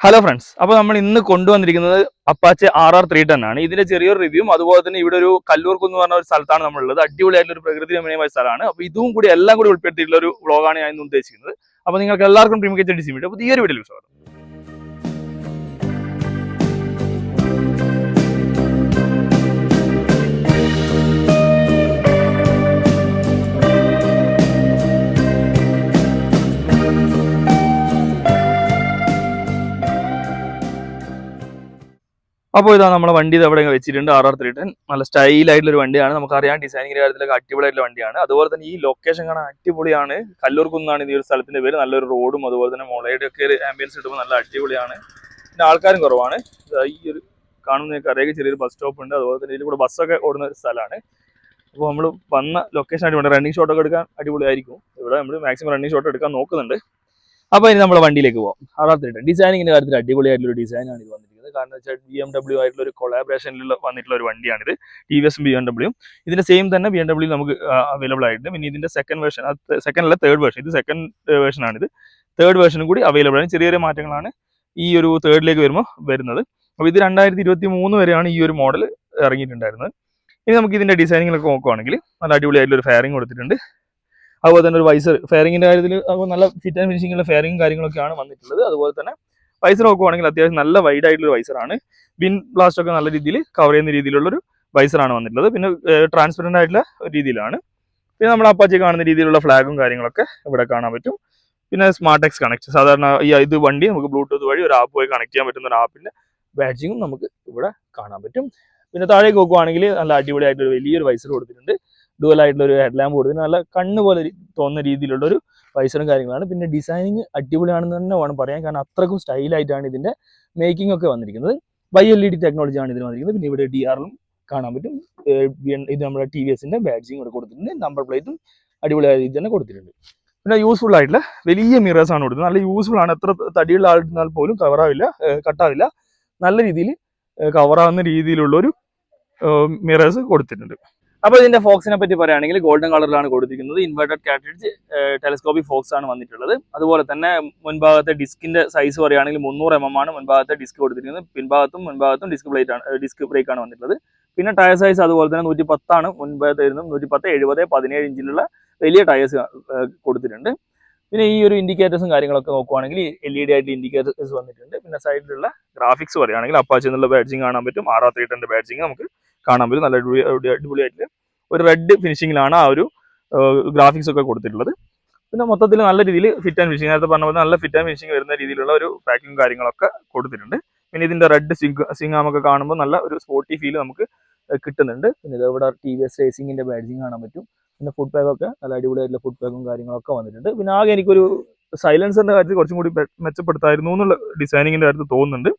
Hello friends, അപ്പോൾ നമ്മൾ ഇന്ന് കൊണ്ടുവന്നിരിക്കുന്നത് അപ്പാച്ചെ RR310 ആണ്. ഇതിന്റെ ചെറിയൊരു റിവ്യൂവും അതുപോലെ തന്നെ ഇവിടെ ഒരു കല്ലൂർക്കുന്ന് എന്ന് പറഞ്ഞ ഒരു സ്ഥലത്താണ് നമ്മളുള്ളത്. അടിപൊളിയായിട്ടുള്ള ഒരു പ്രകൃതി രമണീയമായ സ്ഥലമാണ്. അപ്പോൾ ഇതും കൂടി എല്ലാം കൂടി ഉൾപ്പെടുത്തിയിട്ടുള്ള ഒരു വ്ളോഗാണ് ഞാൻ ഇന്ന് ഉദ്ദേശിക്കുന്നത്. അപ്പോൾ നിങ്ങൾക്ക് എല്ലാവർക്കും പ്രീമിയം ഡിസി വീഡിയോ അപ്പോൾ ഈ ഒരു വീഡിയോയിൽ സ്വാഗതം. അപ്പോൾ ഇതാ നമ്മുടെ വണ്ടി അവിടെ വെച്ചിട്ടുണ്ട്. RR310 നല്ല സ്റ്റൈലായിട്ടുള്ള ഒരു വണ്ടിയാണ്. നമുക്കറിയാം ഡിസൈനിങ്ങിന്റെ കാര്യത്തിലൊക്കെ അടിപൊളിയായിട്ടുള്ള വണ്ടിയാണ്. അതുപോലെ തന്നെ ഈ ലൊക്കേഷൻ കാണാൻ അടിപൊളിയാണ്. കല്ലൂർക്കുന്നാണ് ഈ ഒരു സ്ഥലത്തിന്റെ പേര്. നല്ലൊരു റോഡും അതുപോലെ തന്നെ മുളയുടെ ഒക്കെ ഒരു ആംബിയൻസ് കിട്ടുമ്പോൾ നല്ല അടിപൊളിയാണ്. പിന്നെ ആൾക്കാരും കുറവാണ്. ഈ ഒരു കാണുന്ന അറിയാം ചെറിയൊരു ബസ് സ്റ്റോപ്പ് ഉണ്ട്. അതുപോലെ തന്നെ ഇതിൽ കൂടെ ബസ്സൊക്കെ ഓടുന്ന ഒരു സ്ഥലമാണ്. അപ്പോൾ നമ്മൾ വന്ന ലൊക്കേഷൻ അടിപൊളി, റണ്ണിങ് ഷോട്ടൊക്കെ എടുക്കാൻ അടിപൊളിയായിരിക്കും. ഇവിടെ നമ്മൾ മാക്സിമം റണ്ണിങ് ഷോട്ട് എടുക്കാൻ നോക്കുന്നുണ്ട്. അപ്പോൾ ഇനി നമ്മുടെ വണ്ടിയിലേക്ക് പോകാം. RR310 ഡിസൈനിങ്ങിന്റെ കാര്യത്തിൽ അടിപൊളിയായിട്ടുള്ള ഡിസൈനാണ് ഇത് വന്നിരിക്കുന്നത്. കാരണം വെച്ചാൽ BMW ആയിട്ടുള്ള ഒരു കൊളാബറേഷനിൽ വന്നിട്ടുള്ള ഒരു വണ്ടിയാണിത്. TVS BMW ഇതിന്റെ സെയിം തന്നെ BMW നമുക്ക് അവൈലബിൾ ആയിട്ടുണ്ട്. പിന്നെ ഇതിന്റെ സെക്കൻഡ് വേർഷൻ, തേർഡ് വേർഷൻ, ഇത് സെക്കൻഡ് വേർഷൻ ആണിത്. തേർഡ് വേർഷനും കൂടി അവൈലബിൾ ആണ്. ചെറിയ ചെറിയ മാറ്റങ്ങളാണ് ഈ ഒരു തേർഡിലേക്ക് വരുന്നത്. അപ്പോൾ ഇത് 2023 വരെയാണ് ഈ ഒരു മോഡൽ ഇറങ്ങിയിട്ടുണ്ടായിരുന്നത്. ഇനി നമുക്ക് ഇതിന്റെ ഡിസൈനിങ്ങിലൊക്കെ നോക്കുകയാണെങ്കിൽ നല്ല അടിപൊളിയായിട്ടുള്ള ഒരു ഫെയറിംഗ് കൊടുത്തിട്ടുണ്ട്. അതുപോലെ തന്നെ ഒരു വൈസർ, ഫെയറിങ്ങിന്റെ കാര്യത്തിൽ നല്ല ഫിറ്റ് ആൻഡ് ഫിനിഷിംഗുള്ള ഫെയറിംഗ് കാര്യങ്ങളൊക്കെയാണ് വന്നിട്ടുള്ളത്. അതുപോലെ തന്നെ വൈസർ നോക്കുവാണെങ്കിൽ അത്യാവശ്യം നല്ല വൈഡ് ആയിട്ടുള്ള വൈസറാണ്. വിൻ ബ്ലാസ്റ്റ് ഒക്കെ നല്ല രീതിയിൽ കവർ ചെയ്യുന്ന രീതിയിലുള്ളൊരു വൈസറാണ് വന്നിട്ടുള്ളത്. പിന്നെ ട്രാൻസ്പെറന്റ് ആയിട്ടുള്ള രീതിയിലാണ്. പിന്നെ നമ്മൾ അപ്പാച്ചി കാണുന്ന രീതിയിലുള്ള ഫ്ലാഗും കാര്യങ്ങളൊക്കെ ഇവിടെ കാണാൻ പറ്റും. പിന്നെ സ്മാർട്ട് എക്സ് കണക്ട്, സാധാരണ ഇത് വണ്ടി നമുക്ക് ബ്ലൂടൂത്ത് വഴി ഒരു ആപ്പ് വഴി കണക്ട് ചെയ്യാൻ പറ്റുന്ന ഒരു ആപ്പിന്റെ ബാഡ്ജിങ്ങും നമുക്ക് ഇവിടെ കാണാൻ പറ്റും. പിന്നെ താഴേക്ക് നോക്കുവാണെങ്കിൽ നല്ല അടിപൊളിയായിട്ടൊരു വലിയൊരു വൈസർ കൊടുത്തിട്ടുണ്ട്. ഡുവലായിട്ടുള്ള ഒരു ഹെഡ് ലാമ്പ് കൊടുത്തിട്ടുണ്ട്. നല്ല കണ്ണ് പോലെ തോന്നുന്ന രീതിയിലുള്ള ഒരു വൈസറും കാര്യങ്ങളാണ്. പിന്നെ ഡിസൈനിങ് അടിപൊളിയാണെന്ന് തന്നെ വേണം പറയാൻ. കാരണം അത്രക്കും സ്റ്റൈലായിട്ടാണ് ഇതിന്റെ മേക്കിംഗ് ഒക്കെ വന്നിരിക്കുന്നത്. LED ടെക്നോളജിയാണ് ഇതിന് വന്നിരിക്കുന്നത്. പിന്നെ ഇവിടെ DRലും കാണാൻ പറ്റും. ഇത് നമ്മുടെ TVSന്റെ ബാഡ്ജിങ് ഇവിടെ കൊടുത്തിട്ടുണ്ട്. നമ്പർ പ്ലേറ്റും അടിപൊളിയായ രീതി തന്നെ കൊടുത്തിട്ടുണ്ട്. പിന്നെ യൂസ്ഫുൾ ആയിട്ടുള്ള വലിയ മിറേഴ്സ് ആണ് കൊടുത്തത്. നല്ല യൂസ്ഫുൾ ആണ്. എത്ര തടിയുള്ള ആളിരുന്നാൽ പോലും കട്ടാവില്ല. നല്ല രീതിയിൽ കവറാവുന്ന രീതിയിലുള്ള ഒരു മിറേഴ്സ് കൊടുത്തിട്ടുണ്ട്. അപ്പോൾ ഇതിന്റെ ഫോക്സിനെ പറ്റി പറയുകയാണെങ്കിൽ ഗോൾഡൻ കളറിലാണ് കൊടുത്തിരിക്കുന്നത്. ഇൻവേർട്ടഡ് കാർട്രിഡ്ജ് ടെലസ്കോപ്പിക് ഫോക്സ് ആണ് വന്നിട്ടുള്ളത്. അതുപോലെ തന്നെ മുൻഭാഗത്തെ ഡിസ്കിന്റെ സൈസ് പറയുകയാണെങ്കിൽ 300 mm ആണ് മുൻഭാഗത്തെ ഡിസ്ക് കൊടുത്തിരിക്കുന്നത്. മുൻഭാഗത്തും ഡിസ്ക് ബ്രേക്ക് ആണ് വന്നിട്ടുള്ളത്. പിന്നെ ടയർ സൈസ് അതുപോലെ തന്നെ 110 ആണ് മുൻഭാഗത്ത് വരുന്നത്. 110, 70, 17 ഇഞ്ചിലുള്ള വലിയ ടയേഴ്സ് കൊടുത്തിട്ടുണ്ട്. പിന്നെ ഈ ഒരു ഇൻഡിക്കേറ്റേഴ്സും കാര്യങ്ങളൊക്കെ നോക്കുവാണെങ്കിൽ LED ആയിട്ട് ഇൻഡിക്കേറ്റേഴ്സ് വന്നിട്ടുണ്ട്. പിന്നെ സൈഡിലുള്ള ഗ്രാഫിക്സ് പറയുകയാണെങ്കിൽ അപ്പാച്ചി എന്നുള്ള ബാഡ്ജിങ് കാണാൻ പറ്റും. RR310 ബാഡ്ജിങ് നമുക്ക് കാണാൻ പറ്റും. നല്ല അടിപൊളിയായിട്ട് ഒരു റെഡ് ഫിനിഷിങ്ങിലാണ് ആ ഒരു ഗ്രാഫിക്സ് ഒക്കെ കൊടുത്തിട്ടുള്ളത്. പിന്നെ മൊത്തത്തിൽ നല്ല രീതിയിൽ ഫിറ്റ് ആൻഡ് ഫിനിഷിംഗ്, നേരത്തെ പറഞ്ഞ പോലെ നല്ല ഫിറ്റ് ആൻഡ് ഫിനിഷിംഗ് വരുന്ന രീതിയിലുള്ള ഒരു പാക്കിംഗ് കാര്യങ്ങളൊക്കെ കൊടുത്തിട്ടുണ്ട്. പിന്നെ ഇതിന്റെ റെഡ് സിംഗാമൊക്കെ കാണുമ്പോൾ നല്ല ഒരു സ്പോർട്ടി ഫീൽ നമുക്ക് കിട്ടുന്നുണ്ട്. പിന്നെ ഇതവിടെ TVS റേസിംഗിന്റെ ബാഡ്ജിങ് കാണാൻ പറ്റും. പിന്നെ ഫുഡ് പാക്കൊക്കെ നല്ല അടിപൊളിയായിട്ടുള്ള ഫുഡ് പാക്കും കാര്യങ്ങളൊക്കെ വന്നിട്ടുണ്ട്. പിന്നെ ആകെ എനിക്കൊരു സൈലൻസറിന്റെ കാര്യത്തിൽ കുറച്ചും കൂടി മെച്ചപ്പെടുത്തായിരുന്നു എന്നുള്ള ഡിസൈനിങ്ങിന്റെ കാര്യത്തിൽ തോന്നുന്നുണ്ട്.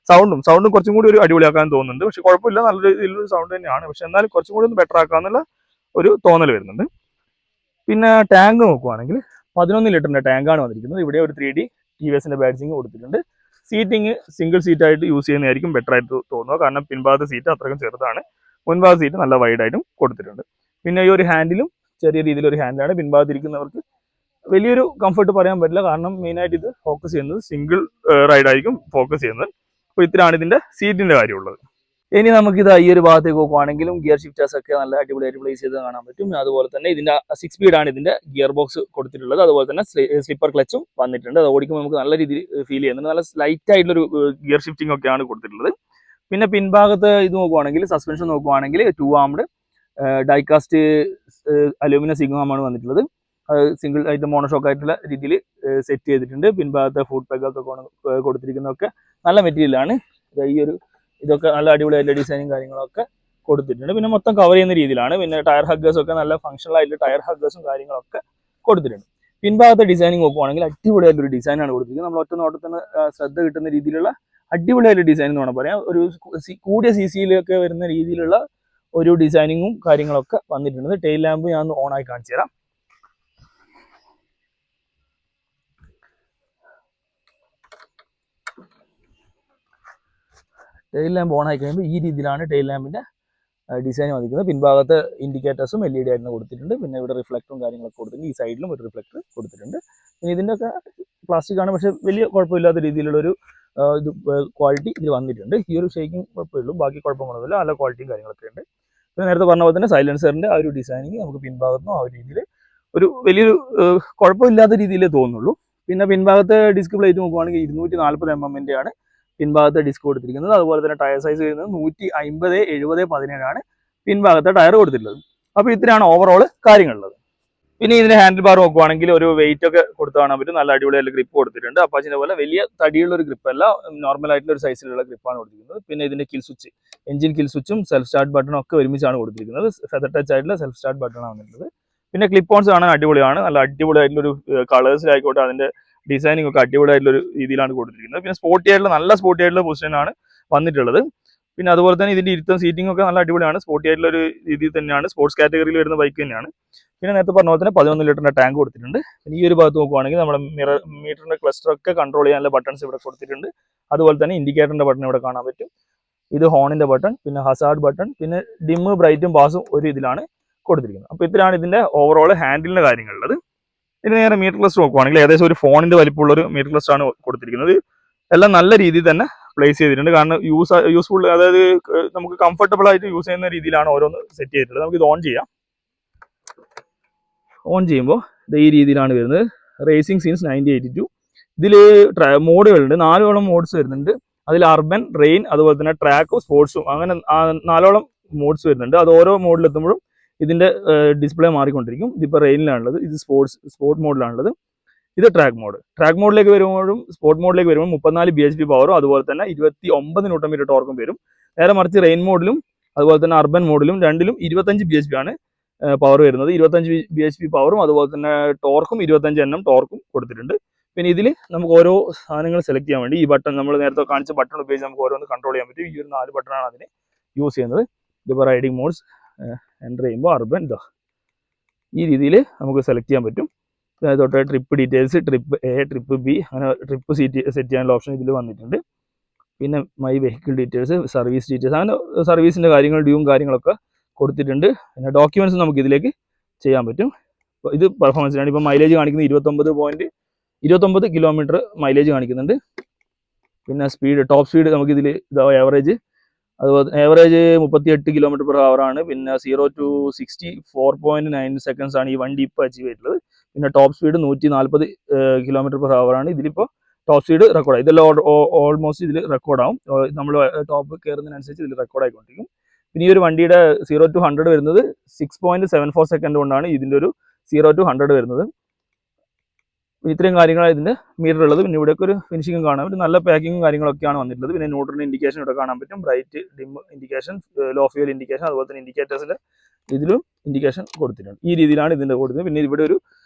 സൗണ്ടും കുറച്ചും കൂടി ഒരു അടിപൊളിയാക്കാൻ തോന്നുന്നുണ്ട്. പക്ഷെ കുഴപ്പമില്ല, നല്ല രീതിയിലൊരു സൗണ്ട് തന്നെയാണ്. പക്ഷെ എന്നാലും കുറച്ചും കൂടി ഒന്ന് ബെറ്റർ ആക്കാന്നുള്ള ഒരു തോന്നൽ വരുന്നുണ്ട്. പിന്നെ ടാങ്ക് നോക്കുവാണെങ്കിൽ 11 ലിറ്ററിന്റെ ടാങ്കാണ് വന്നിരിക്കുന്നത്. ഇവിടെ ഒരു 3D TVSന്റെ ബാഡ്ജിങ് കൊടുത്തിട്ടുണ്ട്. സീറ്റിംഗ് സിംഗിൾ സീറ്റ് ആയിട്ട് യൂസ് ചെയ്യുന്നതായിരിക്കും ബെറ്റർ ആയിട്ട് തോന്നുക. കാരണം പിൻഭാഗത്തെ സീറ്റ് അത്രയും ചെറുതാണ്. മുൻഭാഗത്തെ സീറ്റ് നല്ല വൈഡ് ആയിട്ടും കൊടുത്തിട്ടുണ്ട്. പിന്നെ ഈ ഒരു ഹാൻഡിലും ചെറിയ രീതിയിലൊരു ഹാൻഡിലാണ്. പിൻഭാഗത്തിരിക്കുന്നവർക്ക് വലിയൊരു കംഫർട്ട് പറയാൻ പറ്റില്ല. കാരണം മെയിനായിട്ട് ഇത് ഫോക്കസ് ചെയ്യുന്നത് സിംഗിൾ റൈഡ് ആയിരിക്കും ഫോക്കസ് ചെയ്യുന്നത്. അപ്പോൾ ഇത്രയാണ് ഇതിന്റെ സീറ്റിന്റെ കാര്യമുള്ളത്. ഇനി നമുക്കിത് ഈ ഒരു ഭാഗത്തേക്ക് നോക്കുവാണെങ്കിലും ഗിയർ ഷിഫ്റ്റേഴ്സ് ഒക്കെ നല്ല അടിപൊളിയായിട്ട് പ്ലേസ് ചെയ്ത് കാണാൻ പറ്റും. അതുപോലെ തന്നെ ഇതിന്റെ 6 സ്പീഡാണ് ഇതിന്റെ ഗിയർ ബോക്സ് കൊടുത്തിട്ടുള്ളത്. അതുപോലെ തന്നെ സ്ലിപ്പർ ക്ലച്ചും വന്നിട്ടുണ്ട്. അത് ഓടിക്കുമ്പോൾ നമുക്ക് നല്ല രീതിയിൽ ഫീൽ ചെയ്യുന്നുണ്ട്. നല്ല ലൈറ്റ് ആയിട്ടുള്ളൊരു ഗിയർ ഷിഫ്റ്റിംഗ് ഒക്കെയാണ് കൊടുത്തിട്ടുള്ളത്. പിന്നെ പിൻഭാഗത്ത് ഇത് നോക്കുവാണെങ്കിൽ സസ്പെൻഷൻ നോക്കുവാണെങ്കിൽ 2 ആംഡ് ഡൈകാസ്റ്റ് അലൂമിനിയം സിംഗാമാണ് വന്നിട്ടുള്ളത്. സിംഗിൾ ആയിട്ട് മോണോഷോക്ക് ആയിട്ടുള്ള രീതിയിൽ സെറ്റ് ചെയ്തിട്ടുണ്ട്. പിൻഭാഗത്തെ ഫുഡ് പാക്കൊക്കെ കൊടുത്തിരിക്കുന്നതൊക്കെ നല്ല മെറ്റീരിയലാണ്. ഇതൊക്കെ നല്ല അടിപൊളിയായിട്ടുള്ള ഡിസൈനും കാര്യങ്ങളൊക്കെ കൊടുത്തിട്ടുണ്ട്. പിന്നെ മൊത്തം കവർ ചെയ്യുന്ന രീതിയിലാണ്. പിന്നെ ടയർ ഹഗ്ഗേഴ്സ് ഒക്കെ നല്ല ഫംഗ്ഷണൽ ആയിട്ടുള്ള ടയർ ഹഗ്ഗേഴ്സും കാര്യങ്ങളൊക്കെ കൊടുത്തിട്ടുണ്ട്. പിൻഭാഗത്തെ ഡിസൈനിങ് നോക്കുവാണെങ്കിൽ അടിപൊളിയായിട്ടൊരു ഡിസൈനാണ് കൊടുത്തിരിക്കുന്നത്. നമ്മൾ ഒറ്റ നോട്ടത്തിന് ശ്രദ്ധ കിട്ടുന്ന രീതിയിലുള്ള അടിപൊളിയായിട്ടുള്ള ഡിസൈൻ എന്ന് വേണം പറയാം. ഒരു കൂടിയ CCയിലൊക്കെ വരുന്ന രീതിയിലുള്ള ഒരു ഡിസൈനിങ്ങും കാര്യങ്ങളൊക്കെ വന്നിട്ടുണ്ട്. ടെയിൽ ലാമ്പ് ഞാൻ ഓൺ ആയി കാണിച്ചു തരാം. ടെയിൽ ലാമ്പ് ഓൺ ആയി കഴിയുമ്പോൾ ഈ രീതിയിലാണ് ടെയിൽ ലാമ്പിന്റെ ഡിസൈൻ വന്നിരിക്കുന്നത്. പിൻഭാഗത്ത് ഇൻഡിക്കേറ്റേഴ്സും LED ആയിട്ട് കൊടുത്തിട്ടുണ്ട്. പിന്നെ ഇവിടെ റിഫ്ലക്ടറും കാര്യങ്ങളൊക്കെ കൊടുത്തിട്ടുണ്ട്. ഈ സൈഡിലും ഒരു റിഫ്ലക്ടർ കൊടുത്തിട്ടുണ്ട്. പിന്നെ ഇതിൻ്റെ ഒക്കെ പ്ലാസ്റ്റിക് ആണ്, പക്ഷെ വലിയ കുഴപ്പമില്ലാത്ത രീതിയിലുള്ള ഒരു ഇത് ക്വാളിറ്റി ഇതിൽ വന്നിട്ടുണ്ട്. ഈ ഒരു ഷേക്കിംഗ് കുഴപ്പമേ ഉള്ളൂ, ബാക്കി കുഴപ്പങ്ങളൊന്നുമില്ല, നല്ല ക്വാളിറ്റിയും കാര്യങ്ങളൊക്കെ ഉണ്ട്. പിന്നെ നേരത്തെ പറഞ്ഞ പോലെ തന്നെ സൈലൻസറിൻ്റെ ആ ഒരു ഡിസൈനിങ് നമുക്ക് പിൻഭാഗത്തുനിന്നും ആ ഒരു രീതിയിൽ ഒരു വലിയൊരു കുഴപ്പമില്ലാത്ത രീതിയിലേ തോന്നുള്ളൂ. പിന്നെ പിൻഭാഗത്തെ ഡിസ്ക് പ്ലേറ്റ് നോക്കുവാണെങ്കിൽ 240 mm ആണ് പിൻഭാഗത്തെ ഡിസ്ക് കൊടുത്തിരിക്കുന്നത്. അതുപോലെ തന്നെ ടയർ സൈസ് വരുന്നത് 150/70/17 പിൻഭാഗത്തെ ടയർ കൊടുത്തിട്ടുള്ളത്. അപ്പോൾ ഇത്രയാണ് ഓവറോൾ കാര്യങ്ങളുള്ളത്. പിന്നെ ഇതിന്റെ ഹാൻഡിൽ ബാർ നോക്കുവാണെങ്കിൽ ഒരു വെയിറ്റ് ഒക്കെ കൊടുത്ത് കാണാൻ പറ്റും. നല്ല അടിപൊളിയായിട്ട് ഗ്രിപ്പ് കൊടുത്തിട്ടുണ്ട്. അപ്പാച്ചിനെ പോലെ വലിയ തടിയുള്ള ഒരു ഗ്രിപ്പ് അല്ല, നോർമൽ ആയിട്ടുള്ള ഒരു സൈസിലുള്ള ഗ്രിപ്പാണ് കൊടുത്തിരിക്കുന്നത്. പിന്നെ ഇതിന്റെ കിൽ സ്വിച്ച്, എഞ്ചിൻ കിൽ സ്വിച്ചും സെൽഫ് സ്റ്റാർട്ട് ബട്ടണും ഒക്കെ ഒരുമിച്ചാണ് കൊടുത്തിരിക്കുന്നത്. ഫെദർ ടച്ച് ആയിട്ടുള്ള സെൽഫ് സ്റ്റാർട്ട് ബട്ടണാണ് വന്നിട്ടുള്ളത്. പിന്നെ ക്ലിപ്പ് ഓൺസ് കാണാൻ അടിപൊളിയാണ്, നല്ല അടിപൊളിയായിട്ടുള്ള ഒരു കളേഴ്സിലായിക്കോട്ടെ അതിന്റെ ഡിസൈനിങ് ഒക്കെ അടിപൊളിയായിട്ടുള്ള ഒരു രീതിയിലാണ് കൊടുത്തിരിക്കുന്നത്. പിന്നെ സ്പോർട്ടി ആയിട്ടുള്ള നല്ല സ്പോർട്ടി ആയിട്ടുള്ള പൊസിഷനാണ് വന്നിട്ടുള്ളത്. പിന്നെ അതുപോലെ തന്നെ ഇതിന്റെ ഇരുത്തം സീറ്റിംഗ് ഒക്കെ നല്ല അടിപൊളിയാണ്, സ്പോർട്ടി ആയിട്ടുള്ള ഒരു രീതിയിൽ തന്നെയാണ്, സ്പോർട്സ് കാറ്റഗറിയിൽ വരുന്ന ബൈക്ക് തന്നെയാണ്. പിന്നെ നേരത്തെ പറഞ്ഞ പോലെ തന്നെ 11 ലിറ്ററിന്റെ ടാങ്ക് കൊടുത്തിട്ടുണ്ട്. പിന്നെ ഈ ഒരു ഭാഗത്ത് നോക്കുവാണെങ്കിൽ നമ്മുടെ മീറ്ററിന്റെ ക്ലസ്റ്റർ ഒക്കെ കൺട്രോൾ ചെയ്യാനുള്ള ബട്ടൺസ് ഇവിടെ കൊടുത്തിട്ടുണ്ട്. അതുപോലെ തന്നെ ഇൻഡിക്കേറ്ററിന്റെ ബട്ടൺ ഇവിടെ കാണാൻ പറ്റും. ഇത് ഹോണിന്റെ ബട്ടൺ, പിന്നെ ഹസാർഡ് ബട്ടൺ, പിന്നെ ഡിമ്മ് ബ്രൈറ്റും പാസും ഒരു ഇതിലാണ് കൊടുത്തിരിക്കുന്നത്. അപ്പോൾ ഇത്രയാണ് ഇതിന്റെ ഓവറോൾ ഹാൻഡിലിന്റെ കാര്യങ്ങളുള്ളത്. ഇനി നേരെ മീറ്റർ ക്ലസ്റ്റർ നോക്കുവാണെങ്കിൽ ഏകദേശം ഒരു ഫോണിന്റെ വലിപ്പമുള്ള ഒരു മീറ്റർ ക്ലസ്റ്റർ ആണ് കൊടുത്തിരിക്കുന്നത്. എല്ലാം നല്ല രീതിയിൽ തന്നെ പ്ലേസ് ചെയ്തിട്ടുണ്ട്. കാരണം യൂസ്ഫുൾ, അതായത് നമുക്ക് കംഫർട്ടബിൾ ആയിട്ട് യൂസ് ചെയ്യുന്ന രീതിയിലാണ് ഓരോന്ന് സെറ്റ് ചെയ്തിട്ടുള്ളത്. നമുക്ക് ഇത് ഓൺ ചെയ്യാം. ഓൺ ചെയ്യുമ്പോൾ ഈ രീതിയിലാണ് വരുന്നത്. Racing since 1982. ഇതിൽ മോഡുകളുണ്ട്, 4ഓളം മോഡ്സ് വരുന്നുണ്ട്. അതിൽ അർബൻ, റെയിൻ, അതുപോലെ തന്നെ ട്രാക്കും സ്പോർട്സും, അങ്ങനെ 4ഓളം മോഡ്സ് വരുന്നുണ്ട്. അത് ഓരോ മോഡിലെത്തുമ്പോഴും ഇതിന്റെ ഡിസ്പ്ലേ മാറിക്കൊണ്ടിരിക്കും. ഇതിപ്പോൾ റെയിനിലാണുള്ളത്, ഇത് സ്പോർട്ട് മോഡിലാണുള്ളത്, ഇത് ട്രാക്ക് മോഡിലേക്ക് വരുമ്പോഴും സ്പോർട്ട് മോഡിലേക്ക് വരുമ്പോൾ 34 bhp പവറും അതുപോലെ തന്നെ 29 Nm ടോർക്കും വരും. നേരെ മറിച്ച് റെയിൻ മോഡിലും അതുപോലെ തന്നെ അർബൻ മോഡിലും രണ്ടിലും 25 bhp ആണ് പവർ വരുന്നത്. 25 bhp പവറും അതുപോലെ തന്നെ ടോർക്കും 25 Nm ടോർക്കും കൊടുത്തിട്ടുണ്ട്. പിന്നെ ഇതിൽ നമുക്ക് ഓരോ സാധനങ്ങൾ സെലക്ട് ചെയ്യാൻ വേണ്ടി ഈ ബട്ടൺ, നമ്മൾ നേരത്തെ കാണിച്ച ബട്ടൺ ഉപയോഗിച്ച് നമുക്ക് ഓരോന്ന് കൺട്രോൾ ചെയ്യാൻ പറ്റും. ഈ ഒരു 4 ബട്ടണാണ് അതിന് യൂസ് ചെയ്യുന്നത്. ഇതിപ്പോൾ റൈഡിംഗ് മോഡ്സ് എൻ്റർ ചെയ്യുമ്പോൾ അർബൻ ഈ രീതിയിൽ നമുക്ക് സെലക്ട് ചെയ്യാൻ പറ്റും. തൊട്ട് trip details, trip A, trip B, അങ്ങനെ ട്രിപ്പ് സെറ്റ് ചെയ്യാനുള്ള ഓപ്ഷൻ ഇതിൽ വന്നിട്ടുണ്ട്. പിന്നെ my vehicle details, service details, അങ്ങനെ സർവീസിൻ്റെ കാര്യങ്ങൾ, ഡ്യൂവും കാര്യങ്ങളൊക്കെ കൊടുത്തിട്ടുണ്ട്. പിന്നെ ഡോക്യുമെൻറ്റ്സ് നമുക്ക് ഇതിലേക്ക് ചെയ്യാൻ പറ്റും. അപ്പോൾ ഇത് പെർഫോമൻസിനാണ്. ഇപ്പോൾ മൈലേജ് കാണിക്കുന്നത് 29 കിലോമീറ്റർ മൈലേജ് കാണിക്കുന്നുണ്ട്. പിന്നെ സ്പീഡ്, ടോപ്പ് സ്പീഡ് നമുക്ക് ഇതിൽ ആവറേജ്, അതുപോലെ ആവറേജ് 38 km/h ആണ്. പിന്നെ 0 to 60 4.9 seconds ആണ് ഈ വണ്ടി ഇപ്പോൾ അച്ചീവ് ചെയ്തിട്ടുള്ളത്. പിന്നെ ടോപ്പ് സ്പീഡ് 140 km/h ആണ്. ഇതിലിപ്പോൾ ടോപ്പ് സ്പീഡ് റെക്കോർഡായി, ഇതെല്ലാം ഓൾമോസ്റ്റ് ഇതിൽ റെക്കോർഡാവും. നമ്മൾ ടോപ്പ് കയറുന്നതിനനുസരിച്ച് ഇതിൽ റെക്കോർഡായിക്കൊണ്ടിരിക്കും. പിന്നെ ഈ ഒരു വണ്ടിയുടെ 0 to 100 വരുന്നത് 6.74 സെക്കൻഡ് കൊണ്ടാണ് ഇതിൻ്റെ ഒരു 0 to 100 വരുന്നത്. ഇത്രയും കാര്യങ്ങളാണ് ഇതിൻ്റെ മീറ്റർ ഉള്ളത്. പിന്നെ ഇവിടെയൊക്കെ ഒരു ഫിനിഷിംഗ് കാണാൻ പറ്റും, നല്ല പാക്കിങ്ങും കാര്യങ്ങളൊക്കെയാണ് വന്നിട്ടുള്ളത്. പിന്നെ ന്യൂട്രൽ ഇൻഡിക്കേഷൻ ഇവിടെ കാണാൻ പറ്റും, bright, dim indication, low fuel indication, അതുപോലെ തന്നെ ഇൻഡിക്കേറ്റേഴ്സിൻ്റെ ഇതിലും ഇൻഡിക്കേഷൻ കൊടുത്തിട്ടുണ്ട്. ഈ രീതിയിലാണ് ഇതിൻ്റെ കൊടുത്തത്. പിന്നെ ഇവിടെ ഒരു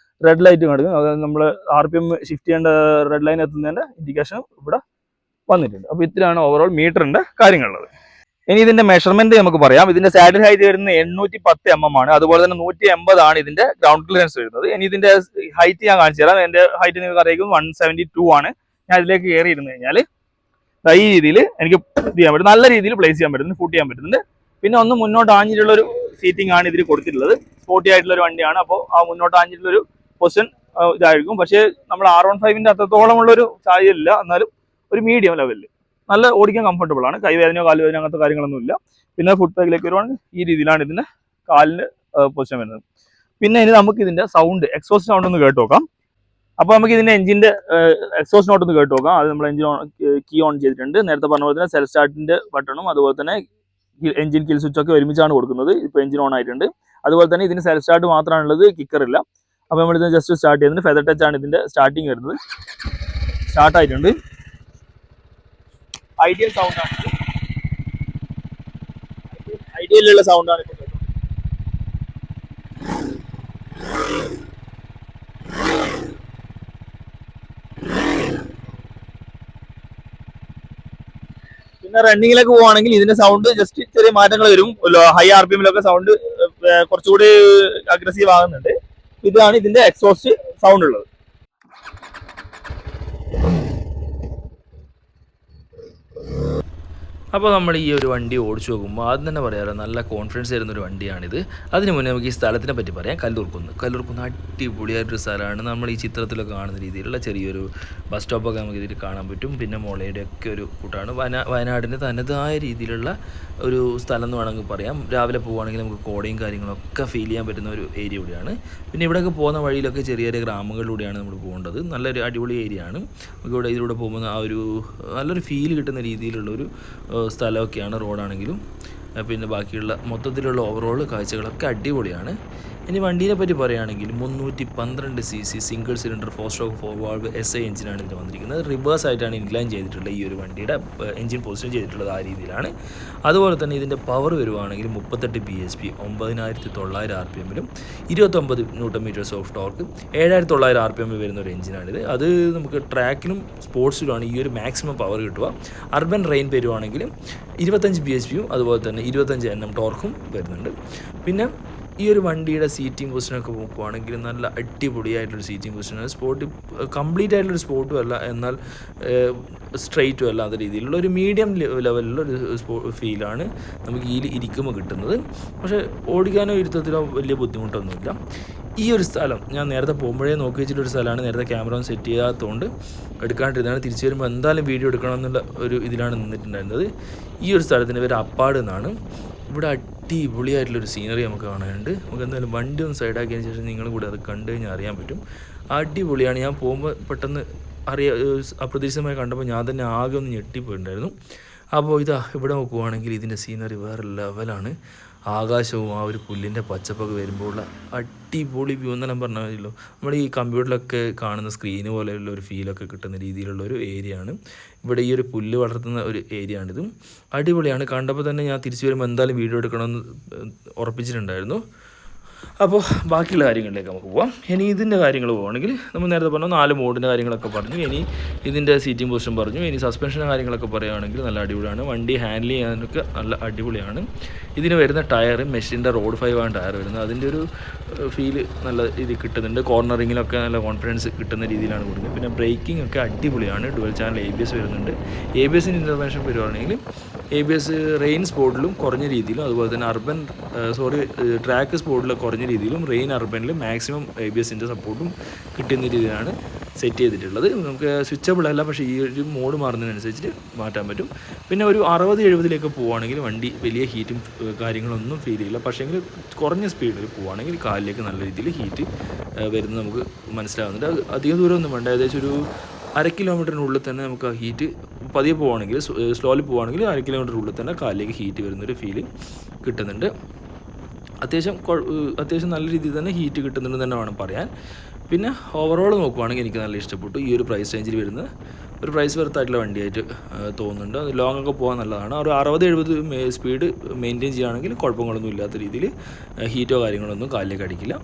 റെഡ് ലൈറ്റ് കാണിക്കുന്നത്, അതായത് നമ്മൾ RPM ഷിഫ്റ്റ് ചെയ്യേണ്ട റെഡ് ലൈൻ എത്തുന്നതിൻ്റെ ഇൻഡിക്കേഷൻ ഇവിടെ വന്നിട്ടുണ്ട്. അപ്പോൾ ഇത്രയാണ് ഓവറോൾ മീറ്ററിൻ്റെ കാര്യങ്ങളുള്ളത്. ഇനി ഇതിന്റെ മെഷർമെന്റ് നമുക്ക് പറയാം. ഇതിന്റെ സാഡിൽ ഹൈറ്റ് വരുന്നത് 810 mm ആണ്. അതുപോലെ തന്നെ 180 ആണ് ഇതിന്റെ ഗ്രൗണ്ട് ക്ലിയറൻസ് വരുന്നത്. ഇനി ഇതിന്റെ ഹൈറ്റ് ഞാൻ കാണിച്ചു തരാം. എന്റെ ഹൈറ്റ് നിങ്ങൾക്ക് അറിയിക്കും 172 ആണ്. ഞാൻ ഇതിലേക്ക് കയറി ഇരുന്ന് കഴിഞ്ഞാൽ ഈ രീതിയിൽ എനിക്ക് ചെയ്യാൻ പറ്റും, നല്ല രീതിയിൽ പ്ലേസ് ചെയ്യാൻ പറ്റുന്നുണ്ട്, ഫുട്ട് ചെയ്യാൻ പറ്റുന്നുണ്ട്. പിന്നെ ഒന്ന് മുന്നോട്ട് ആഞ്ഞിട്ടുള്ള ഒരു സീറ്റിംഗ് ആണ് ഇതിൽ കൊടുത്തിട്ടുള്ളത്. സ്പോർട്ടി ആയിട്ടുള്ള ഒരു വണ്ടിയാണ്. അപ്പോൾ ആ മുന്നോട്ട് ആഞ്ഞിട്ടുള്ള ഒരു പൊസിഷൻ ഇതായിരിക്കും. പക്ഷേ നമ്മൾ R15ന്റെ അത്രത്തോളം ഉള്ളൊരു സാഹചര്യമില്ല, എന്നാലും ഒരു മീഡിയം ലെവലിൽ നല്ല ഓടിക്കാൻ കംഫർട്ടബിൾ ആണ്. കൈവേദനയോ കാലുവേദനയോ അങ്ങനത്തെ കാര്യങ്ങളൊന്നും ഇല്ല. പിന്നെ ഫുഡ് പാക്കിലേക്ക് വരുവാണെങ്കിൽ ഈ രീതിയിലാണ് ഇതിന്റെ കാലിന് പൊസിഷൻ വരുന്നത്. പിന്നെ ഇനി നമുക്ക് ഇതിന്റെ സൗണ്ട്, എക്സോസ്റ്റ് സൗണ്ട് ഒന്ന് കേട്ട് നോക്കാം. അപ്പോൾ നമുക്ക് ഇതിന്റെ എഞ്ചിന്റെ എക്സോസ്റ്റ് നോട്ട് ഒന്ന് കേട്ട് നോക്കാം. അത് നമ്മൾ എഞ്ചിൻ കീ ഓൺ ചെയ്തിട്ടുണ്ട്. നേരത്തെ പറഞ്ഞ പോലെ തന്നെ സെൽഫ് സ്റ്റാർട്ടിന്റെ ബട്ടണും അതുപോലെ തന്നെ എഞ്ചിൻ കിൽ സ്വിച്ച് ഒക്കെ ഒരുമിച്ചാണ് കൊടുക്കുന്നത്. ഇപ്പോൾ എഞ്ചിൻ ഓൺ ആയിട്ടുണ്ട്. അതുപോലെ തന്നെ ഇതിന് സെൽഫ് സ്റ്റാർട്ട് മാത്രമാണുള്ളത്, കിക്കറില്ല. അപ്പോൾ നമ്മളിത് ജസ്റ്റ് സ്റ്റാർട്ട് ചെയ്യുന്നത് ഫെദർ ടച്ച് ആണ് ഇതിന്റെ സ്റ്റാർട്ടിങ് വരുന്നത്. സ്റ്റാർട്ട് ആയിട്ടുണ്ട്. ഐഡിയൽ സൗണ്ടാണ്, ഐഡിയലുള്ള സൗണ്ടാണ് ഇപ്പോൾ കേട്ടത്. പിന്നെ റണ്ണിങ്ങിലേക്ക് പോവുകയാണെങ്കിൽ ഇതിന്റെ സൗണ്ട് ജസ്റ്റ് ചെറിയ മാറ്റങ്ങൾ വരും. ഹൈ RPMലൊക്കെ സൗണ്ട് കുറച്ചുകൂടി അഗ്രസീവ് ആകുന്നുണ്ട്. ഇതാണ് ഇതിന്റെ എക്സോസ്റ്റ് സൗണ്ട് ഉള്ളത്. അപ്പോൾ നമ്മൾ ഈ ഒരു വണ്ടി ഓടിച്ചു നോക്കുമ്പോൾ ആദ്യം തന്നെ പറയാറ് നല്ല കോൺഫിഡൻസ് തരുന്നൊരു വണ്ടിയാണിത്. അതിന് മുന്നേ നമുക്ക് ഈ സ്ഥലത്തിനെ പറ്റി പറയാം. കല്ലൂർക്കുന്ന് അടിപൊളിയായിട്ടൊരു സ്ഥലമാണ്. നമ്മൾ ഈ ചിത്രത്തിലൊക്കെ കാണുന്ന രീതിയിലുള്ള ചെറിയൊരു ബസ് സ്റ്റോപ്പൊക്കെ നമുക്ക് ഇതിൽ കാണാൻ പറ്റും. പിന്നെ മുളയുടെയൊക്കെ ഒരു കൂട്ടാണ്. വയനാടിൻ്റെ തനതായ രീതിയിലുള്ള ഒരു സ്ഥലം എന്ന് വേണമെങ്കിൽ പറയാം. രാവിലെ പോവുകയാണെങ്കിൽ നമുക്ക് കോടയും കാര്യങ്ങളൊക്കെ ഫീൽ ചെയ്യാൻ പറ്റുന്ന ഒരു ഏരിയ കൂടിയാണ്. പിന്നെ ഇവിടെയൊക്കെ പോകുന്ന വഴിയിലൊക്കെ ചെറിയ ചെറിയ ഗ്രാമങ്ങളിലൂടെയാണ് നമ്മൾ പോകേണ്ടത്. നല്ലൊരു അടിപൊളി ഏരിയ ആണ്. നമുക്ക് ഇതിലൂടെ പോകുമ്പോൾ ആ ഒരു നല്ലൊരു ഫീൽ കിട്ടുന്ന രീതിയിലുള്ളൊരു സ്ഥലമൊക്കെയാണ്. റോഡാണെങ്കിലും പിന്നെ ബാക്കിയുള്ള മൊത്തത്തിലുള്ള ഓവറോൾ കാഴ്ചകളൊക്കെ അടിപൊളിയാണ്. ഇനി വണ്ടീനെ പറ്റി പറയുകയാണെങ്കിൽ 312cc single cylinder 4-stroke 4-valve SI എഞ്ചിനാണ് ഇതിൽ വന്നിരിക്കുന്നത്. റിവേഴ്സ് ആയിട്ടാണ് ഇൻക്ലൈൻ ചെയ്തിട്ടുള്ളത്. ഈ ഒരു വണ്ടിയുടെ എഞ്ചിൻ പൊസിഷൻ ചെയ്തിട്ടുള്ളത് ആ രീതിയിലാണ്. അതുപോലെ തന്നെ ഇതിൻ്റെ പവർ വരുവാണെങ്കിൽ 38 bhp 9900 RPM 29 Nm of torque 7900 RPM വരുന്ന ഒരു എഞ്ചിനാണിത്. അത് നമുക്ക് ട്രാക്കിലും സ്പോർട്സിലുമാണ് ഈ ഒരു മാക്സിമം പവർ കിട്ടുക. അർബൻ റെയിൻ വരുവാണെങ്കിൽ 25 bhp അതുപോലെ തന്നെ 25 Nm ടോർക്കും വരുന്നുണ്ട്. പിന്നെ ഈ ഒരു വണ്ടിയുടെ സീറ്റിംഗ് പൊസിഷനൊക്കെ നോക്കുവാണെങ്കിൽ നല്ല അടിപൊളിയായിട്ടൊരു സീറ്റിംഗ് പൊസിഷനാണ്. സ്പോർട്ട് കംപ്ലീറ്റ് ആയിട്ടുള്ളൊരു സ്പോർട്ടും അല്ല, എന്നാൽ സ്ട്രെയിറ്റും അല്ലാത്ത രീതിയിലുള്ള ഒരു മീഡിയം ലെവലിലുള്ള ഒരു ഫീലാണ് നമുക്ക് ഈ ഇരിക്കുമ്പോൾ കിട്ടുന്നത്. പക്ഷേ ഓടിക്കാനോ ഇരുത്തത്തിലോ വലിയ ബുദ്ധിമുട്ടൊന്നുമില്ല. ഈ ഒരു സ്ഥലം ഞാൻ നേരത്തെ പോകുമ്പോഴേ നോക്കി വെച്ചിട്ടൊരു സ്ഥലമാണ്. നേരത്തെ ക്യാമറ ഒന്നും സെറ്റ് ചെയ്യാത്തതുകൊണ്ട് എടുക്കാണ്ടിരുന്നതാണ്. തിരിച്ചു വരുമ്പോൾ എന്തായാലും വീഡിയോ എടുക്കണം എന്നുള്ള ഒരു ഇതിലാണ് നിന്നിട്ടുണ്ടായിരുന്നത്. ഈ ഒരു സ്ഥലത്തിൻ്റെ പേര് അപ്പാട് എന്നാണ്. ഇവിടെ അടിപൊളിയായിട്ടുള്ളൊരു സീനറി നമുക്ക് കാണാനുണ്ട്. നമുക്ക് എന്തായാലും വണ്ടി ഒന്ന് സൈഡാക്കിയതിന് ശേഷം നിങ്ങളും കൂടെ അത് കണ്ടു കഴിഞ്ഞാൽ അറിയാൻ പറ്റും. അടിപൊളിയാണ്. ഞാൻ പോകുമ്പോൾ പെട്ടെന്ന് അപ്രതീക്ഷിതമായി കണ്ടപ്പോൾ ഞാൻ തന്നെ ആകെ ഒന്ന് ഞെട്ടിപ്പോയിട്ടുണ്ടായിരുന്നു. അപ്പോൾ ഇവിടെ നോക്കുവാണെങ്കിൽ ഇതിൻ്റെ സീനറി വേറെ ലെവലാണ്. ആകാശവും ആ ഒരു പുല്ലിൻ്റെ പച്ചപ്പൊക്കെ വരുമ്പോഴുള്ള അടിപൊളി വ്യൂ എന്നെല്ലാം പറഞ്ഞാലോ, നമ്മൾ ഈ കമ്പ്യൂട്ടറിലൊക്കെ കാണുന്ന സ്ക്രീന് പോലെയുള്ള ഒരു ഫീലൊക്കെ കിട്ടുന്ന രീതിയിലുള്ള ഒരു ഏരിയയാണ്. ഇവിടെ ഈ ഒരു പുല്ല് വളർത്തുന്ന ഒരു ഏരിയയാണിതും. അടിപൊളിയാണ്. കണ്ടപ്പോൾ തന്നെ ഞാൻ തിരിച്ചു വരുമ്പോൾ എന്തായാലും വീഡിയോ എടുക്കണമെന്ന് ഉറപ്പിച്ചിട്ടുണ്ടായിരുന്നു. അപ്പോൾ ബാക്കിയുള്ള കാര്യങ്ങളിലേക്ക് നമുക്ക് പോവാം. ഇനി ഇതിൻ്റെ കാര്യങ്ങൾ പോവുകയാണെങ്കിൽ നമ്മൾ നേരത്തെ പറഞ്ഞു 4 മോഡിൻ്റെ കാര്യങ്ങളൊക്കെ പറഞ്ഞു. ഇനി ഇതിൻ്റെ സീറ്റിംഗ് പൊസിഷൻ പറഞ്ഞു. ഇനി സസ്പെൻഷൻ്റെ കാര്യങ്ങളൊക്കെ പറയുകയാണെങ്കിൽ നല്ല അടിപൊളിയാണ്. വണ്ടി ഹാൻഡിൽ ചെയ്യാനൊക്കെ നല്ല അടിപൊളിയാണ്. ഇതിന് വരുന്ന ടയർ മെഷിൻ്റെ റോഡ് 5 ആണ് ടയർ വരുന്നത്. അതിൻ്റെ ഒരു ഫീല് നല്ല രീതിയിൽ കിട്ടുന്നുണ്ട്. കോർണറിങ്ങിലൊക്കെ നല്ല കോൺഫിഡൻസ് കിട്ടുന്ന രീതിയിലാണ് കൊടുക്കുന്നത്. പിന്നെ ബ്രേക്കിംഗ് ഒക്കെ അടിപൊളിയാണ്. ഡുവൽ ചാനൽ ABS വരുന്നുണ്ട്. ABSൻ്റെ ഇൻ്റർവെൻഷൻ വരുവാണെങ്കിൽ ABS റെയിൻ സ്പോർട്ടിലും കുറഞ്ഞ രീതിയിലും അതുപോലെ തന്നെ ട്രാക്ക് സ്പോർട്ടിൽ കുറഞ്ഞ രീതിയിലും റെയിൻ അർബനിൽ മാക്സിമം ABSൻ്റെ സപ്പോർട്ടും കിട്ടുന്ന രീതിയിലാണ് സെറ്റ് ചെയ്തിട്ടുള്ളത്. നമുക്ക് സ്വിച്ചബിൾ അല്ല, പക്ഷേ ഈ ഒരു മോഡ് മാറുന്നതിനനുസരിച്ച് മാറ്റാൻ പറ്റും. പിന്നെ ഒരു 60-70 പോവുകയാണെങ്കിൽ വണ്ടി വലിയ ഹീറ്റും കാര്യങ്ങളൊന്നും ഫീൽ ചെയ്യില്ല. പക്ഷേങ്കിൽ കുറഞ്ഞ സ്പീഡിൽ പോവുകയാണെങ്കിൽ കാലിലേക്ക് നല്ല രീതിയിൽ ഹീറ്റ് വരുന്നത് നമുക്ക് മനസ്സിലാകുന്നുണ്ട്. അധികം ദൂരമൊന്നും വേണ്ട. ഏകദേശം ഒരു 1/2 കിലോമീറ്ററിനുള്ളിൽ തന്നെ നമുക്ക് ആ ഹീറ്റ് പതിയെ പോവുകയാണെങ്കിൽ സ്ലോലി പോവുകയാണെങ്കിൽ 1/2 കിലോമീറ്ററിനുള്ളിൽ തന്നെ കാലിലേക്ക് ഹീറ്റ് വരുന്നൊരു ഫീല് കിട്ടുന്നുണ്ട്. അത്യാവശ്യം നല്ല രീതിയിൽ തന്നെ ഹീറ്റ് കിട്ടുന്നുണ്ടെന്ന് തന്നെ വേണം പറയാൻ. പിന്നെ ഓവറോൾ നോക്കുവാണെങ്കിൽ എനിക്ക് നല്ല ഇഷ്ടപ്പെട്ടു. ഈ ഒരു പ്രൈസ് റേഞ്ചിൽ വരുന്ന ഒരു പ്രൈസ് വെർത്തായിട്ടുള്ള വണ്ടിയായിട്ട് തോന്നുന്നുണ്ട്. ലോങ് ഒക്കെ പോകാൻ നല്ലതാണ്. ഒരു 60-70 സ്പീഡ് മെയിൻറ്റെയിൻ ചെയ്യുകയാണെങ്കിൽ കുഴപ്പങ്ങളൊന്നും ഇല്ലാത്ത രീതിയിൽ ഹീറ്റോ കാര്യങ്ങളൊന്നും കാലിലേക്ക് അടിക്കില്ല.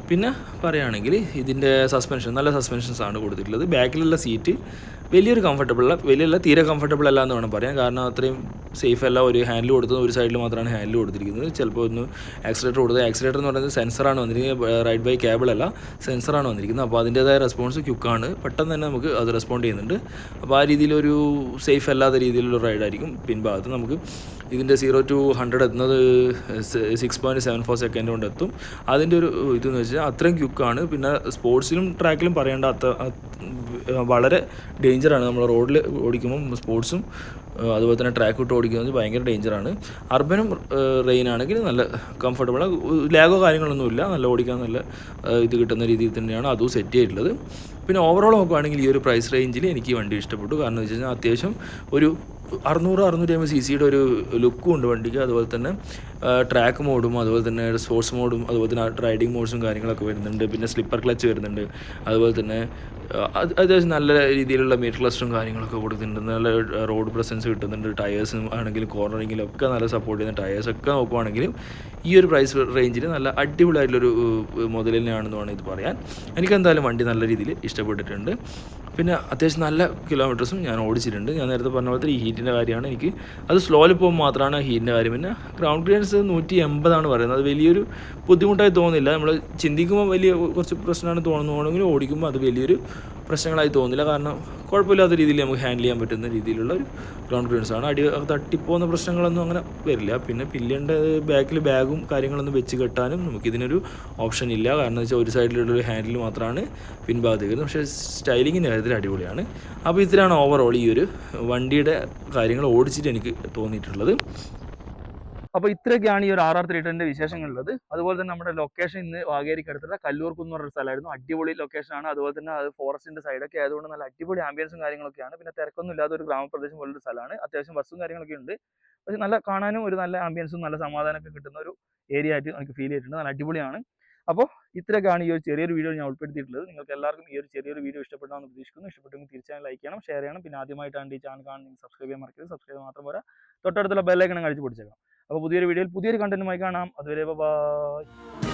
പിന്നെ പറയുകയാണെങ്കിൽ ഇതിൻ്റെ സസ്പെൻഷൻ നല്ല സസ്പെൻഷൻസ് ആണ് കൊടുത്തിട്ടുള്ളത്. ബാക്കിലുള്ള സീറ്റ് തീരെ കംഫർട്ടബിൾ അല്ല എന്ന് വേണം പറയാൻ. കാരണം അത്രയും സേഫ് അല്ല. ഒരു ഹാൻഡിൽ കൊടുത്തത് ഒരു സൈഡിൽ മാത്രമാണ് ഹാൻഡിൽ കൊടുത്തിരിക്കുന്നത്. ചിലപ്പോൾ ഒന്ന് ആക്സിലേറ്റർ എന്ന് പറയുന്നത് സെൻസറാണ് വന്നിരിക്കുന്നത്. റൈഡ് ബൈ കേബിൾ അല്ല, സെൻസറാണ് വന്നിരിക്കുന്നത്. അപ്പോൾ അതിൻ്റേതായ റെസ്പോൺസ് ക്വിക്കാണ്. പെട്ടെന്ന് തന്നെ നമുക്ക് അത് റെസ്പോണ്ട് ചെയ്യുന്നുണ്ട്. അപ്പോൾ ആ രീതിയിലൊരു സേഫ് അല്ലാത്ത രീതിയിലുള്ള റൈഡായിരിക്കും. പിൻഭാഗത്ത് നമുക്ക് ഇതിൻ്റെ 0 to 100 എത്തുന്നത് 6.74 സെക്കൻഡ് കൊണ്ട് എത്തും. അതിൻ്റെ ഒരു ഇതെന്ന് വെച്ചാൽ അത്രയും ക്വിക്കാണ്. പിന്നെ സ്പോർട്സിലും ട്രാക്കിലും പറയേണ്ട വളരെ ഡേഞ്ചറാണ്. നമ്മൾ റോഡിൽ ഓടിക്കുമ്പം സ്പോർട്സും അതുപോലെ തന്നെ ട്രാക്ക് വിട്ട് ഓടിക്കുന്നത് ഭയങ്കര ഡേഞ്ചറാണ്. അർബനും റെയിൻ ആണെങ്കിൽ നല്ല കംഫർട്ടബിളാണ്. ലാഗോ കാര്യങ്ങളൊന്നുമില്ല. നല്ല ഓടിക്കാൻ നല്ല ഇത് കിട്ടുന്ന രീതിയിൽ തന്നെയാണ് അതും സെറ്റ് ചെയ്തിട്ടുള്ളത്. പിന്നെ ഓവറോൾ നോക്കുകയാണെങ്കിൽ ഈ ഒരു പ്രൈസ് റേഞ്ചിൽ എനിക്ക് ഈ വണ്ടി ഇഷ്ടപ്പെട്ടു. കാരണം എന്ന് വെച്ച് കഴിഞ്ഞാൽ അത്യാവശ്യം ഒരു 600-650 cc ഒരു ലുക്കും ഉണ്ട് വണ്ടിക്ക്. അതുപോലെ തന്നെ ട്രാക്ക് മോഡും അതുപോലെ തന്നെ സ്പോർട്സ് മോഡും അതുപോലെ തന്നെ റൈഡിങ് മോഡ്സും കാര്യങ്ങളൊക്കെ വരുന്നുണ്ട്. പിന്നെ സ്ലിപ്പർ ക്ലച്ച് വരുന്നുണ്ട്. അതുപോലെ തന്നെ അത്യാവശ്യം നല്ല രീതിയിലുള്ള മീറ്റർ ക്ലസ്റ്ററും കാര്യങ്ങളൊക്കെ കൊടുക്കുന്നുണ്ട്. നല്ല റോഡ് പ്രസൻസ് കിട്ടുന്നുണ്ട്. ടയേഴ്സും ആണെങ്കിലും കോർണറിങ്ങിലും ഒക്കെ നല്ല സപ്പോർട്ട് ചെയ്യുന്ന ടയേഴ്സൊക്കെ നോക്കുവാണെങ്കിലും ഈ ഒരു പ്രൈസ് റേഞ്ചിൽ നല്ല അടിപൊളിയായിട്ടുള്ളൊരു മുതൽ തന്നെയാണെന്ന് വേണം ഇത് പറയാൻ. എനിക്കെന്തായാലും വണ്ടി നല്ല രീതിയിൽ ഇഷ്ടപ്പെട്ടിട്ടുണ്ട്. പിന്നെ അത്യാവശ്യം നല്ല കിലോമീറ്റേഴ്സും ഞാൻ ഓടിച്ചിട്ടുണ്ട്. ഞാൻ നേരത്തെ പറഞ്ഞ പോലത്തെ ഈ ഹീറ്റിൻ്റെ കാര്യമാണ് എനിക്ക് അത് സ്ലോയിൽ പോകുമ്പോൾ മാത്രമാണ് ഹീറ്റിൻ്റെ കാര്യം. പിന്നെ ഗ്രൗണ്ട് ക്ലിയറൻസ് 180 പറയുന്നത്. അത് വലിയൊരു ബുദ്ധിമുട്ടായി തോന്നുന്നില്ല. നമ്മൾ ചിന്തിക്കുമ്പോൾ കുറച്ച് പ്രശ്നമാണ് തോന്നുന്നുണ്ടെങ്കിലും ഓടിക്കുമ്പോൾ അത് വലിയൊരു പ്രശ്നങ്ങളായി തോന്നില്ല. കാരണം കുഴപ്പമില്ലാത്ത രീതിയിൽ നമുക്ക് ഹാൻഡിൽ ചെയ്യാൻ പറ്റുന്ന രീതിയിലുള്ള ഒരു ഗ്രൗണ്ട് ക്ലിയറൻസ് ആണ്. തട്ടിപ്പോകുന്ന പ്രശ്നങ്ങളൊന്നും അങ്ങനെ വരില്ല. പിന്നെ പില്ലിയൻ്റെ ബാക്കിൽ ബാഗും കാര്യങ്ങളൊന്നും വെച്ച് കെട്ടാനും നമുക്കിതിനൊരു ഓപ്ഷൻ ഇല്ല. കാരണം എന്ന് വെച്ചാൽ ഒരു സൈഡിലുള്ള ഒരു ഹാൻഡിൽ മാത്രമാണ് പിൻഭാഗത്ത് വരുന്നത്. പക്ഷേ സ്റ്റൈലിങ്ങിൻ്റെ കാര്യത്തിൽ അടിപൊളിയാണ്. അപ്പോൾ ഇതിലാണ് ഓവറോൾ ഈ ഒരു വണ്ടിയുടെ കാര്യങ്ങൾ ഓടിച്ചിട്ട് എനിക്ക് തോന്നിയിട്ടുള്ളത്. അപ്പോൾ ഇത്രയൊക്കെയാണ് ഈ ഒരു RR310 വിശേഷങ്ങളുള്ളത്. അതുപോലെ തന്നെ നമ്മുടെ ലൊക്കേഷൻ ഇന്ന് വാഗേരിക്കടുത്തുള്ള കല്ലൂർക്കുന്ന് എന്ന് പറഞ്ഞൊരു സ്ഥലമായിരുന്നു. അടിപൊളി ലൊക്കേഷനാണ്. അതുപോലെ തന്നെ അത് ഫോറസ്റ്റിൻ്റെ സൈഡൊക്കെ ആയതുകൊണ്ട് നല്ല അടിപൊളി ആംബിയൻസും കാര്യങ്ങളൊക്കെയാണ്. പിന്നെ തിരക്കൊന്നും ഇല്ലാത്ത ഒരു ഗ്രാമപ്രദേശം പോലൊരു സ്ഥലമാണ്. അത്യാവശ്യം ബസ്സും കാര്യങ്ങളൊക്കെ ഉണ്ട്. പക്ഷേ നല്ല കാണാനും ഒരു നല്ല ആംബിയൻസും നല്ല സമാധാനമൊക്കെ കിട്ടുന്ന ഒരു ഏരിയ ആയിട്ട് എനിക്ക് ഫീൽ ചെയ്തിട്ടുണ്ട്. നല്ല അടിപൊളിയാണ്. അപ്പോൾ ഇത്രയൊക്കെയാണ് ഈ ഒരു ചെറിയൊരു വീഡിയോ ഞാൻ ഉൾപ്പെടുത്തിയിട്ടുള്ളത്. നിങ്ങൾക്ക് എല്ലാവർക്കും ഈ ഒരു ചെറിയൊരു വീഡിയോ ഇഷ്ടപ്പെട്ടാണെന്ന് പ്രതീക്ഷിക്കുന്നു. ഇഷ്ടപ്പെട്ടെങ്കിൽ തീർച്ചയായും ലൈക്ക് ചെയ്യണം, ഷെയർ ചെയ്യണം. പിന്നെ ആദ്യമായിട്ടാണ് ഈ ചാനൽ കാണുന്നത് സബ്സ്ക്രൈബ് ചെയ്യാൻ മറക്കരുത്. സബ്സ്ക്രൈബ് മാത്രം പോരാ, തൊട്ടടുത്തുള്ള ബെല്ലൈക്കൺ കഴിച്ച് പിടിച്ചേക്കാം. അപ്പോൾ പുതിയൊരു വീഡിയോയിൽ പുതിയൊരു കണ്ടന്റുമായി കാണാം. അതുവരെ ബൈ.